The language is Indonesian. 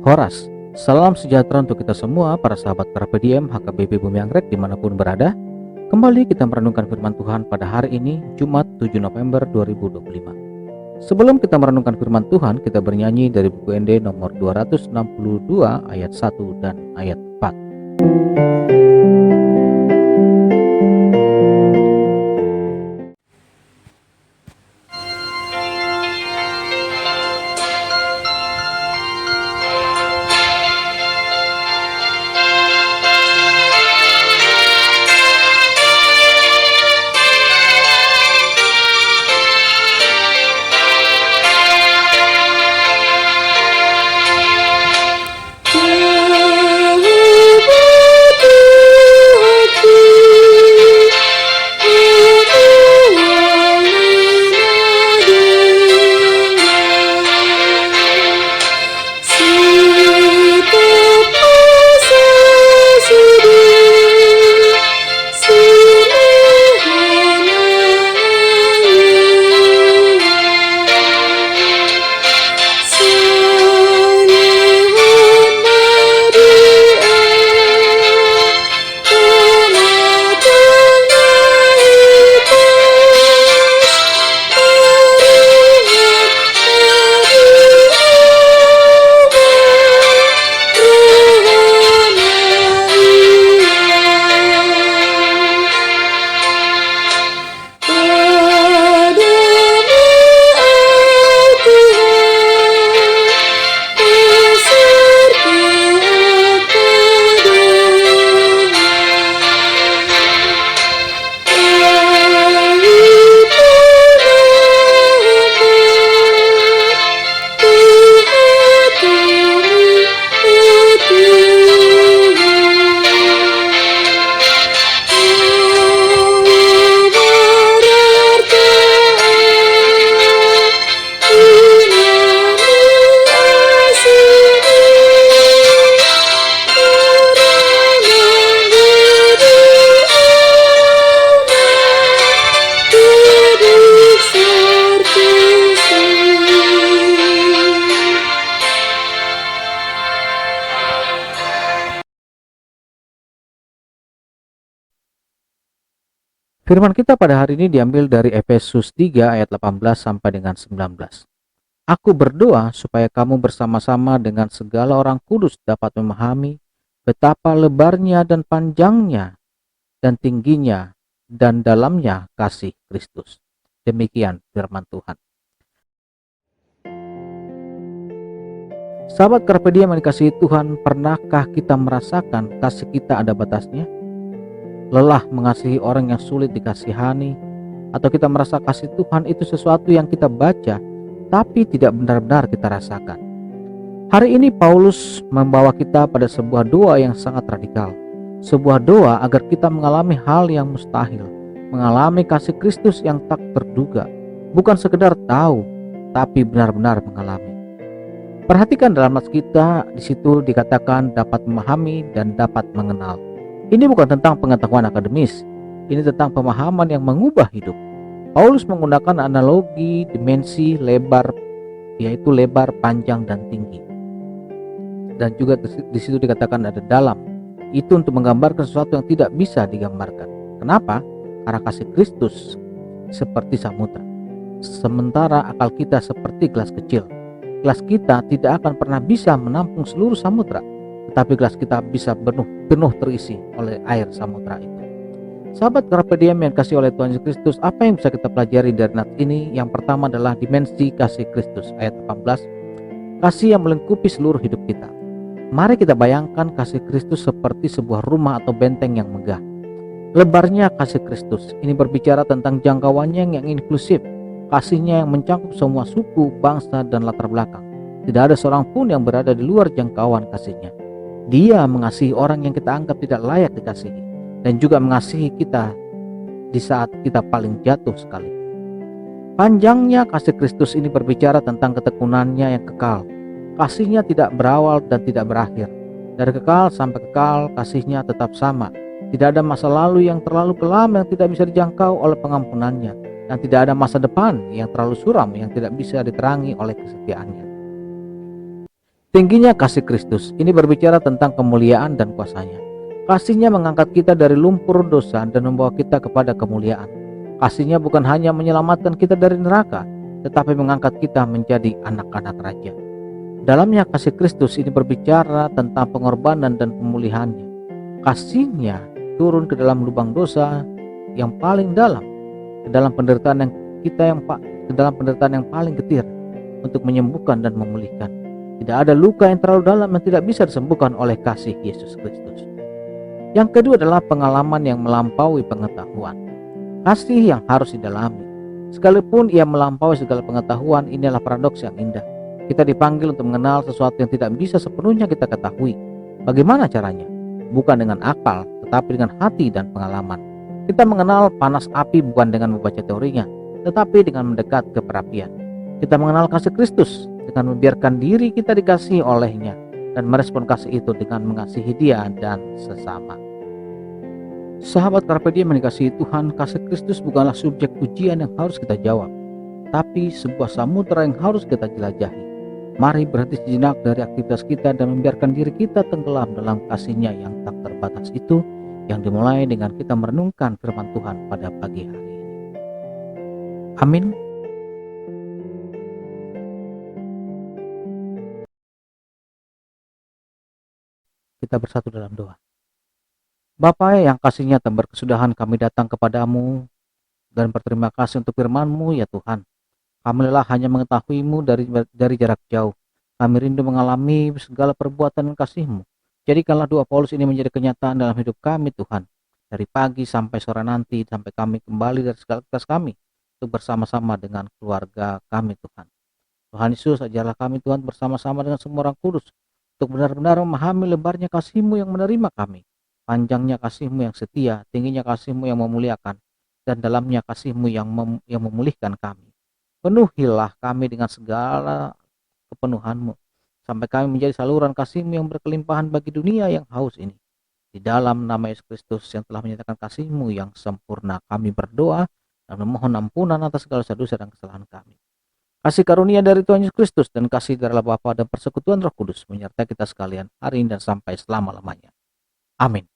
Horas. Salam sejahtera untuk kita semua, para sahabat Carpe Diem HKBP Bumi Anggrek dimanapun berada. Kembali kita merenungkan firman Tuhan pada hari ini, Jumat 7 November 2025. Sebelum kita merenungkan firman Tuhan, kita bernyanyi dari buku ND nomor 262 ayat 1 dan ayat 4. Firman kita pada hari ini diambil dari Efesus 3 ayat 18 sampai dengan 19. Aku berdoa supaya kamu bersama-sama dengan segala orang kudus dapat memahami betapa lebarnya dan panjangnya dan tingginya dan dalamnya kasih Kristus. Demikian firman Tuhan. Sahabat Carpe Diem yang dikasihi Tuhan, pernahkah kita merasakan kasih kita ada batasnya? Lelah mengasihi orang yang sulit dikasihani, atau kita merasa kasih Tuhan itu sesuatu yang kita baca tapi tidak benar-benar kita rasakan. Hari ini Paulus membawa kita pada sebuah doa yang sangat radikal, sebuah doa agar kita mengalami hal yang mustahil, mengalami kasih Kristus yang tak terduga, bukan sekedar tahu tapi benar-benar mengalami. Perhatikan dalam nats kita, di situ dikatakan dapat memahami dan dapat mengenal. Ini bukan tentang pengetahuan akademis, ini tentang pemahaman yang mengubah hidup. Paulus menggunakan analogi dimensi lebar, yaitu lebar, panjang, dan tinggi. Dan juga di situ dikatakan ada dalam. Itu untuk menggambarkan sesuatu yang tidak bisa digambarkan. Kenapa? Karena kasih Kristus seperti samudra, sementara akal kita seperti gelas kecil. Gelas kita tidak akan pernah bisa menampung seluruh samudra, tetapi gelas kita bisa penuh terisi oleh air samudra itu. Sahabat Carpe Diem yang kasih oleh Tuhan Yesus Kristus, apa yang bisa kita pelajari dari nats ini? Yang pertama adalah dimensi kasih Kristus. Ayat 18, kasih yang melengkapi seluruh hidup kita. Mari kita bayangkan kasih Kristus seperti sebuah rumah atau benteng yang megah. Lebarnya kasih Kristus ini berbicara tentang jangkauannya yang inklusif, kasihnya yang mencakup semua suku, bangsa, dan latar belakang. Tidak ada seorang pun yang berada di luar jangkauan kasihnya. Dia mengasihi orang yang kita anggap tidak layak dikasihi, dan juga mengasihi kita di saat kita paling jatuh sekali. Panjangnya kasih Kristus ini berbicara tentang ketekunannya yang kekal. Kasihnya tidak berawal dan tidak berakhir. Dari kekal sampai kekal, kasihnya tetap sama. Tidak ada masa lalu yang terlalu kelam yang tidak bisa dijangkau oleh pengampunannya, dan tidak ada masa depan yang terlalu suram yang tidak bisa diterangi oleh kesetiaannya. Tingginya kasih Kristus ini berbicara tentang kemuliaan dan kuasanya. Kasihnya mengangkat kita dari lumpur dosa dan membawa kita kepada kemuliaan. Kasihnya bukan hanya menyelamatkan kita dari neraka, tetapi mengangkat kita menjadi anak-anak raja. Dalamnya kasih Kristus ini berbicara tentang pengorbanan dan pemulihannya. Kasihnya turun ke dalam lubang dosa yang paling dalam, ke dalam penderitaan yang paling getir, untuk menyembuhkan dan memulihkan. Tidak ada luka yang terlalu dalam yang tidak bisa disembuhkan oleh kasih Yesus Kristus. Yang kedua adalah pengalaman yang melampaui pengetahuan. Kasih yang harus didalami. Sekalipun ia melampaui segala pengetahuan, inilah paradoks yang indah. Kita dipanggil untuk mengenal sesuatu yang tidak bisa sepenuhnya kita ketahui. Bagaimana caranya? Bukan dengan akal, tetapi dengan hati dan pengalaman. Kita mengenal panas api bukan dengan membaca teorinya, tetapi dengan mendekat ke perapian. Kita mengenal kasih Kristus dengan membiarkan diri kita dikasihi olehnya dan merespon kasih itu dengan mengasihi dia dan sesama. Sahabat Carpe Diem yang dikasihi Tuhan, kasih Kristus bukanlah subjek ujian yang harus kita jawab, tapi sebuah samudera yang harus kita jelajahi. Mari berhenti sejenak dari aktivitas kita dan membiarkan diri kita tenggelam dalam kasih-Nya yang tak terbatas itu, yang dimulai dengan kita merenungkan firman Tuhan pada pagi hari ini. Amin. Kita bersatu dalam doa. Bapa yang kasih-Nya tak berkesudahan, kami datang kepadamu dan berterima kasih untuk firman-Mu ya Tuhan. Kami lelah hanya mengetahui-Mu dari jarak jauh. Kami rindu mengalami segala perbuatan dan kasih-Mu. Jadikanlah doa Paulus ini menjadi kenyataan dalam hidup kami Tuhan. Dari pagi sampai sore nanti, sampai kami kembali dari segala aktivitas kami, untuk bersama-sama dengan keluarga kami Tuhan. Tuhan Yesus, ajarlah kami Tuhan bersama-sama dengan semua orang kudus, untuk benar-benar memahami lebarnya kasih-Mu yang menerima kami, panjangnya kasih-Mu yang setia, tingginya kasih-Mu yang memuliakan, dan dalamnya kasih-Mu yang memulihkan kami. Penuhilah kami dengan segala kepenuhan-Mu, sampai kami menjadi saluran kasih-Mu yang berkelimpahan bagi dunia yang haus ini. Di dalam nama Yesus Kristus yang telah menyatakan kasih-Mu yang sempurna, kami berdoa dan memohon ampunan atas segala dosa dan kesalahan kami. Kasih karunia dari Tuhan Yesus Kristus dan kasih dari Allah Bapa dan persekutuan Roh Kudus menyertai kita sekalian hari ini dan sampai selama-lamanya. Amin.